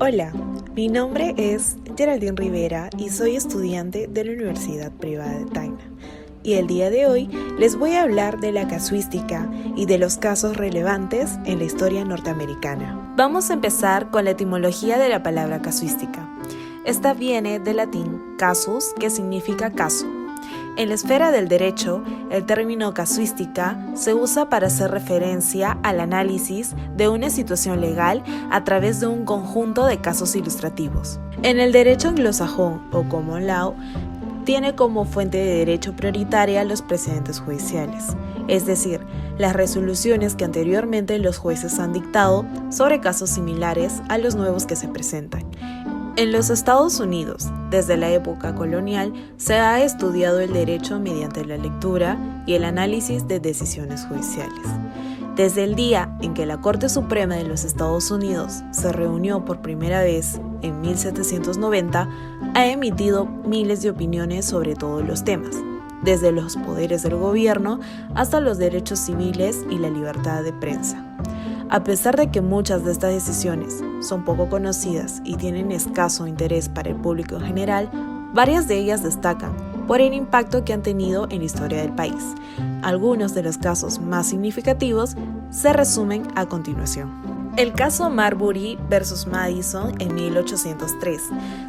Hola, mi nombre es Geraldine Rivera y soy estudiante de la Universidad Privada de Tacna. Y el día de hoy les voy a hablar de la casuística y de los casos relevantes en la historia norteamericana. Vamos a empezar con la etimología de la palabra casuística. Esta viene del latín casus, que significa caso. En la esfera del derecho, el término casuística se usa para hacer referencia al análisis de una situación legal a través de un conjunto de casos ilustrativos. En el derecho anglosajón o common law, tiene como fuente de derecho prioritaria los precedentes judiciales, es decir, las resoluciones que anteriormente los jueces han dictado sobre casos similares a los nuevos que se presentan. En los Estados Unidos, desde la época colonial, se ha estudiado el derecho mediante la lectura y el análisis de decisiones judiciales. Desde el día en que la Corte Suprema de los Estados Unidos se reunió por primera vez en 1790, ha emitido miles de opiniones sobre todos los temas, desde los poderes del gobierno hasta los derechos civiles y la libertad de prensa. A pesar de que muchas de estas decisiones son poco conocidas y tienen escaso interés para el público en general, varias de ellas destacan por el impacto que han tenido en la historia del país. Algunos de los casos más significativos se resumen a continuación. El caso Marbury versus Madison en 1803,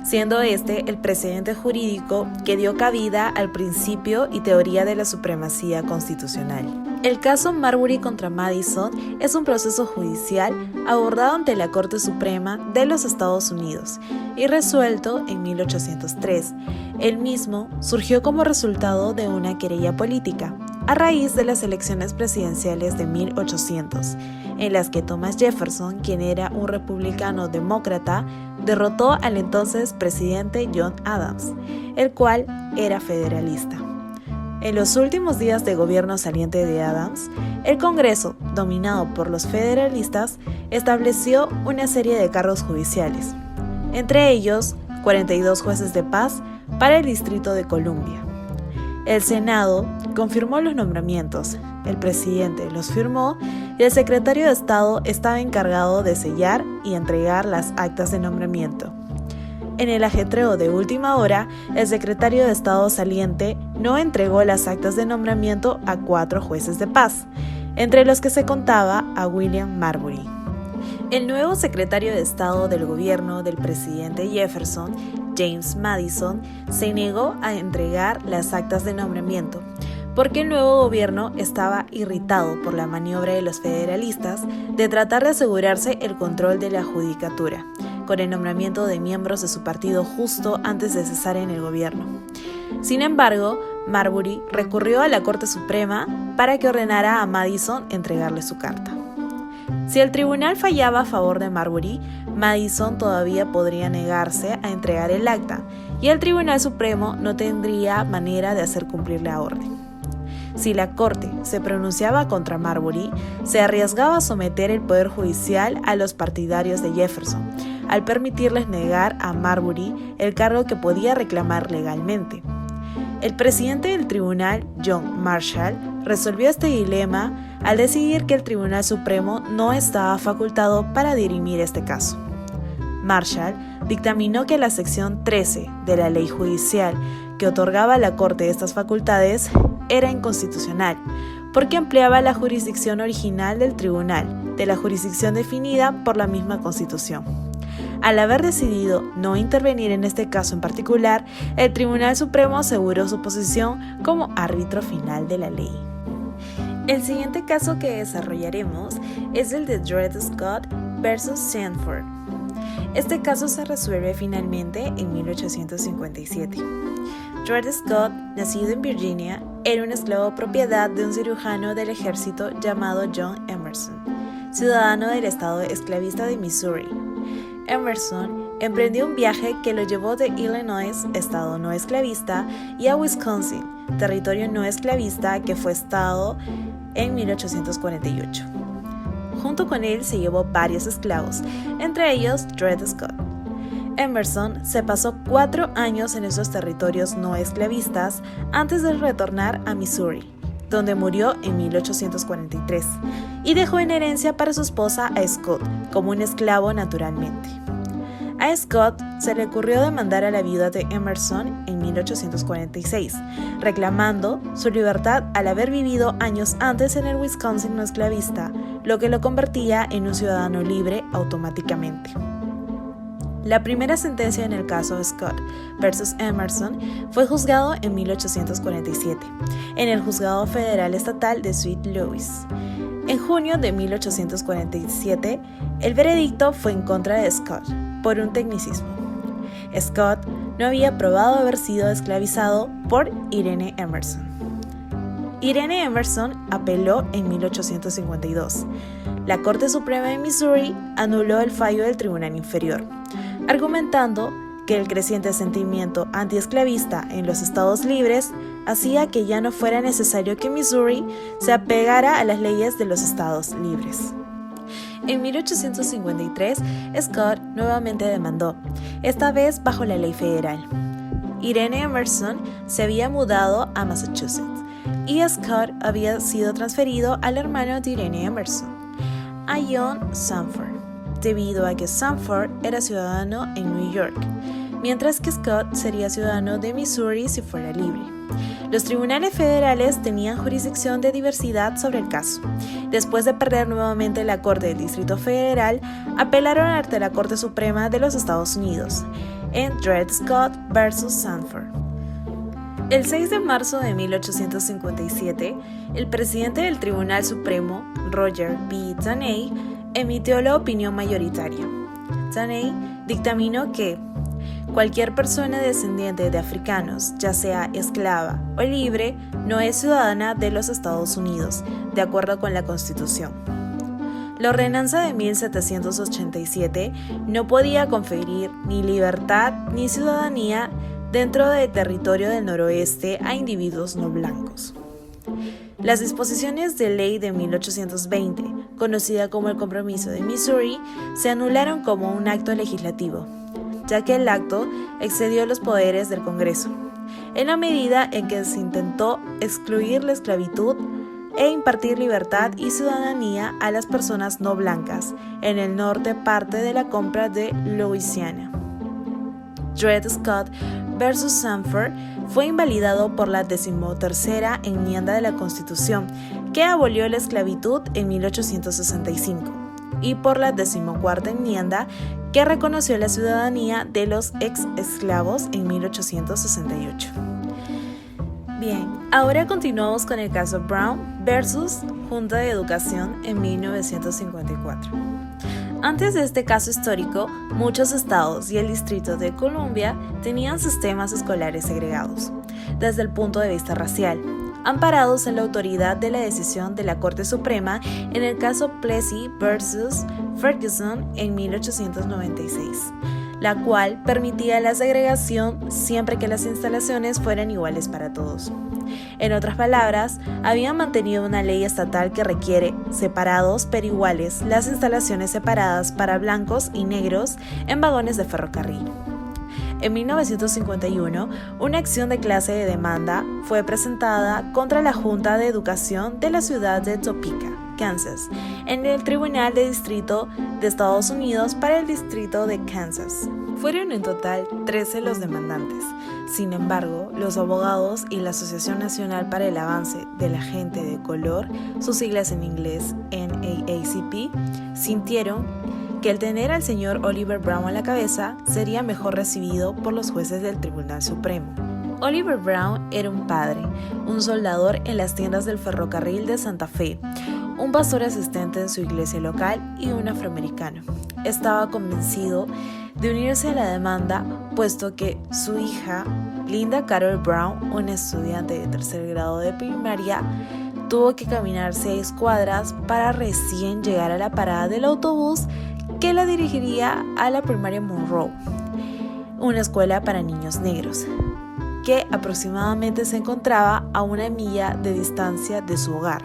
siendo este el precedente jurídico que dio cabida al principio y teoría de la supremacía constitucional. El caso Marbury contra Madison es un proceso judicial abordado ante la Corte Suprema de los Estados Unidos y resuelto en 1803. El mismo surgió como resultado de una querella política a raíz de las elecciones presidenciales de 1800, en las que Thomas Jefferson, quien era un republicano demócrata, derrotó al entonces presidente John Adams, el cual era federalista. En los últimos días de gobierno saliente de Adams, el Congreso, dominado por los federalistas, estableció una serie de cargos judiciales, entre ellos 42 jueces de paz para el Distrito de Columbia. El Senado confirmó los nombramientos, el presidente los firmó y el secretario de Estado estaba encargado de sellar y entregar las actas de nombramiento. En el ajetreo de última hora, el secretario de Estado saliente no entregó las actas de nombramiento a 4 jueces de paz, entre los que se contaba a William Marbury. El nuevo secretario de Estado del gobierno del presidente Jefferson, James Madison, se negó a entregar las actas de nombramiento, porque el nuevo gobierno estaba irritado por la maniobra de los federalistas de tratar de asegurarse el control de la judicatura, con el nombramiento de miembros de su partido justo antes de cesar en el gobierno. Sin embargo, Marbury recurrió a la Corte Suprema para que ordenara a Madison entregarle su carta. Si el tribunal fallaba a favor de Marbury, Madison todavía podría negarse a entregar el acta, y el Tribunal Supremo no tendría manera de hacer cumplir la orden. Si la Corte se pronunciaba contra Marbury, se arriesgaba a someter el Poder Judicial a los partidarios de Jefferson, al permitirles negar a Marbury el cargo que podía reclamar legalmente. El presidente del tribunal, John Marshall, resolvió este dilema al decidir que el Tribunal Supremo no estaba facultado para dirimir este caso. Marshall dictaminó que la sección 13 de la ley judicial que otorgaba a la Corte estas facultades era inconstitucional, porque empleaba la jurisdicción original del tribunal, de la jurisdicción definida por la misma Constitución. Al haber decidido no intervenir en este caso en particular, el Tribunal Supremo aseguró su posición como árbitro final de la ley. El siguiente caso que desarrollaremos es el de Dred Scott versus Sanford. Este caso se resuelve finalmente en 1857. Dred Scott, nacido en Virginia, era un esclavo propiedad de un cirujano del ejército llamado John Emerson, ciudadano del estado esclavista de Missouri. Emerson emprendió un viaje que lo llevó de Illinois, estado no esclavista, y a Wisconsin, territorio no esclavista que fue estado en 1848. Junto con él se llevó varios esclavos, entre ellos Dred Scott. Emerson se pasó 4 años en esos territorios no esclavistas antes de retornar a Missouri, donde murió en 1843, y dejó en herencia para su esposa a Scott como un esclavo naturalmente. A Scott se le ocurrió demandar a la viuda de Emerson en 1846, reclamando su libertad al haber vivido años antes en el Wisconsin no esclavista, lo que lo convertía en un ciudadano libre automáticamente. La primera sentencia en el caso Scott versus Emerson fue juzgado en 1847, en el Juzgado Federal Estatal de St. Louis. En junio de 1847, el veredicto fue en contra de Scott, por un tecnicismo. Scott no había probado haber sido esclavizado por Irene Emerson. Irene Emerson apeló en 1852. La Corte Suprema de Missouri anuló el fallo del Tribunal Inferior, argumentando que el creciente sentimiento antiesclavista en los estados libres hacía que ya no fuera necesario que Missouri se apegara a las leyes de los estados libres. En 1853, Scott nuevamente demandó, esta vez bajo la ley federal. Irene Emerson se había mudado a Massachusetts y Scott había sido transferido al hermano de Irene Emerson, a John Sanford, debido a que Sanford era ciudadano en New York, mientras que Scott sería ciudadano de Missouri si fuera libre. Los tribunales federales tenían jurisdicción de diversidad sobre el caso. Después de perder nuevamente la Corte del Distrito Federal, apelaron ante la Corte Suprema de los Estados Unidos, en Dred Scott versus Sanford. El 6 de marzo de 1857, el presidente del Tribunal Supremo, Roger B. Taney, emitió la opinión mayoritaria. Taney dictaminó que cualquier persona descendiente de africanos, ya sea esclava o libre, no es ciudadana de los Estados Unidos, de acuerdo con la Constitución. La ordenanza de 1787 no podía conferir ni libertad ni ciudadanía dentro del territorio del noroeste a individuos no blancos. Las disposiciones de ley de 1820, conocida como el Compromiso de Missouri, se anularon como un acto legislativo, ya que el acto excedió los poderes del Congreso, en la medida en que se intentó excluir la esclavitud e impartir libertad y ciudadanía a las personas no blancas en el norte parte de la compra de Louisiana. Dred Scott versus Sanford fue invalidado por la 13ª enmienda de la Constitución, que abolió la esclavitud en 1865, y por la 14ª enmienda, que reconoció la ciudadanía de los ex-esclavos en 1868. Bien, ahora continuamos con el caso Brown versus Junta de Educación en 1954. Antes de este caso histórico, muchos estados y el Distrito de Columbia tenían sistemas escolares segregados, desde el punto de vista racial, amparados en la autoridad de la decisión de la Corte Suprema en el caso Plessy versus Ferguson en 1896, la cual permitía la segregación siempre que las instalaciones fueran iguales para todos. En otras palabras, habían mantenido una ley estatal que requiere, separados pero iguales, las instalaciones separadas para blancos y negros en vagones de ferrocarril. En 1951, una acción de clase de demanda fue presentada contra la Junta de Educación de la ciudad de Topeka, Kansas, en el Tribunal de Distrito de Estados Unidos para el Distrito de Kansas. Fueron en total 13 los demandantes. Sin embargo, los abogados y la Asociación Nacional para el Avance de la Gente de Color, sus siglas en inglés NAACP, sintieron que el tener al señor Oliver Brown a la cabeza sería mejor recibido por los jueces del Tribunal Supremo. Oliver Brown era un padre, un soldador en las tiendas del ferrocarril de Santa Fe, un pastor asistente en su iglesia local y un afroamericano. Estaba convencido de unirse a la demanda, puesto que su hija, Linda Carol Brown, una estudiante de 3er grado de primaria, tuvo que caminar 6 cuadras para recién llegar a la parada del autobús que la dirigiría a la primaria Monroe, una escuela para niños negros, que aproximadamente se encontraba a 1 milla de distancia de su hogar,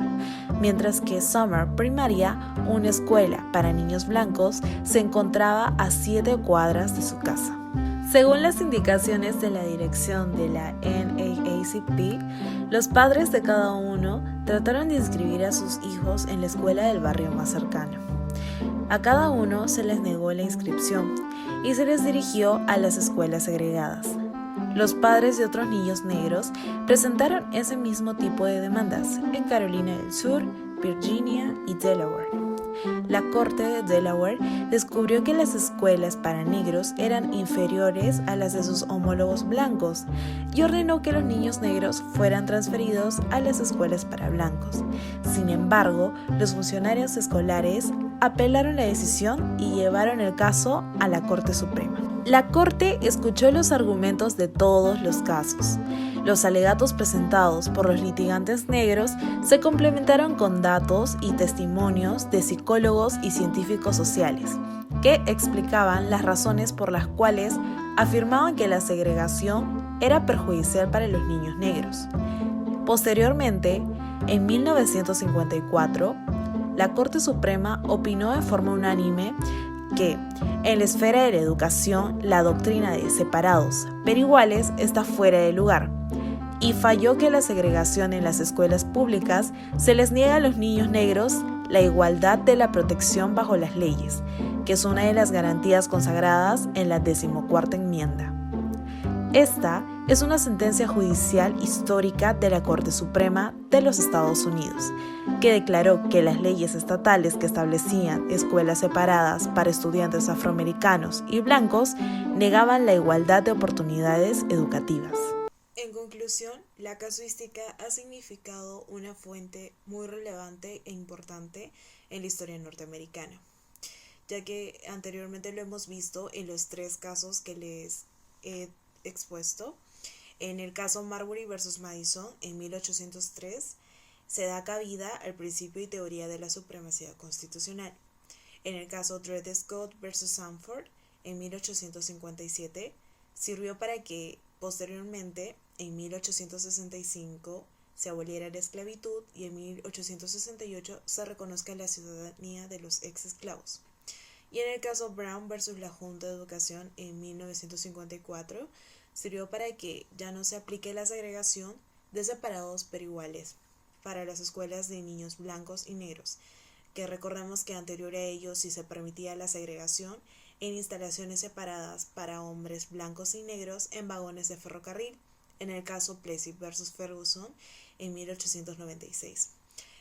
mientras que Summer Primaria, una escuela para niños blancos, se encontraba a 7 cuadras de su casa. Según las indicaciones de la dirección de la NAACP, los padres de cada uno trataron de inscribir a sus hijos en la escuela del barrio más cercano. A cada uno se les negó la inscripción y se les dirigió a las escuelas segregadas. Los padres de otros niños negros presentaron ese mismo tipo de demandas en Carolina del Sur, Virginia y Delaware. La Corte de Delaware descubrió que las escuelas para negros eran inferiores a las de sus homólogos blancos y ordenó que los niños negros fueran transferidos a las escuelas para blancos. Sin embargo, los funcionarios escolares apelaron la decisión y llevaron el caso a la Corte Suprema. La Corte escuchó los argumentos de todos los casos. Los alegatos presentados por los litigantes negros se complementaron con datos y testimonios de psicólogos y científicos sociales, que explicaban las razones por las cuales afirmaban que la segregación era perjudicial para los niños negros. Posteriormente, en 1954, la Corte Suprema opinó de forma unánime que, en la esfera de la educación, la doctrina de separados pero iguales está fuera de lugar, y falló que la segregación en las escuelas públicas se les niega a los niños negros la igualdad de la protección bajo las leyes, que es una de las garantías consagradas en la 14ª enmienda. Esta es una sentencia judicial histórica de la Corte Suprema de los Estados Unidos, que declaró que las leyes estatales que establecían escuelas separadas para estudiantes afroamericanos y blancos negaban la igualdad de oportunidades educativas. En conclusión, la casuística ha significado una fuente muy relevante e importante en la historia norteamericana, ya que anteriormente lo hemos visto en los 3 casos que les he expuesto. En el caso Marbury vs. Madison en 1803 se da cabida al principio y teoría de la supremacía constitucional. En el caso Dred Scott vs. Sanford en 1857 sirvió para que posteriormente en 1865 se aboliera la esclavitud y en 1868 se reconozca la ciudadanía de los ex esclavos. Y en el caso Brown versus la Junta de Educación en 1954 sirvió para que ya no se aplique la segregación de separados pero iguales para las escuelas de niños blancos y negros, que recordemos que anterior a ello sí se permitía la segregación en instalaciones separadas para hombres blancos y negros en vagones de ferrocarril, en el caso Plessy versus Ferguson en 1896.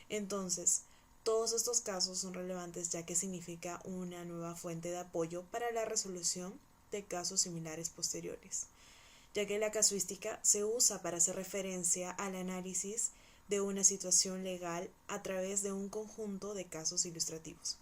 Entonces, todos estos casos son relevantes ya que significa una nueva fuente de apoyo para la resolución de casos similares posteriores, ya que la casuística se usa para hacer referencia al análisis de una situación legal a través de un conjunto de casos ilustrativos.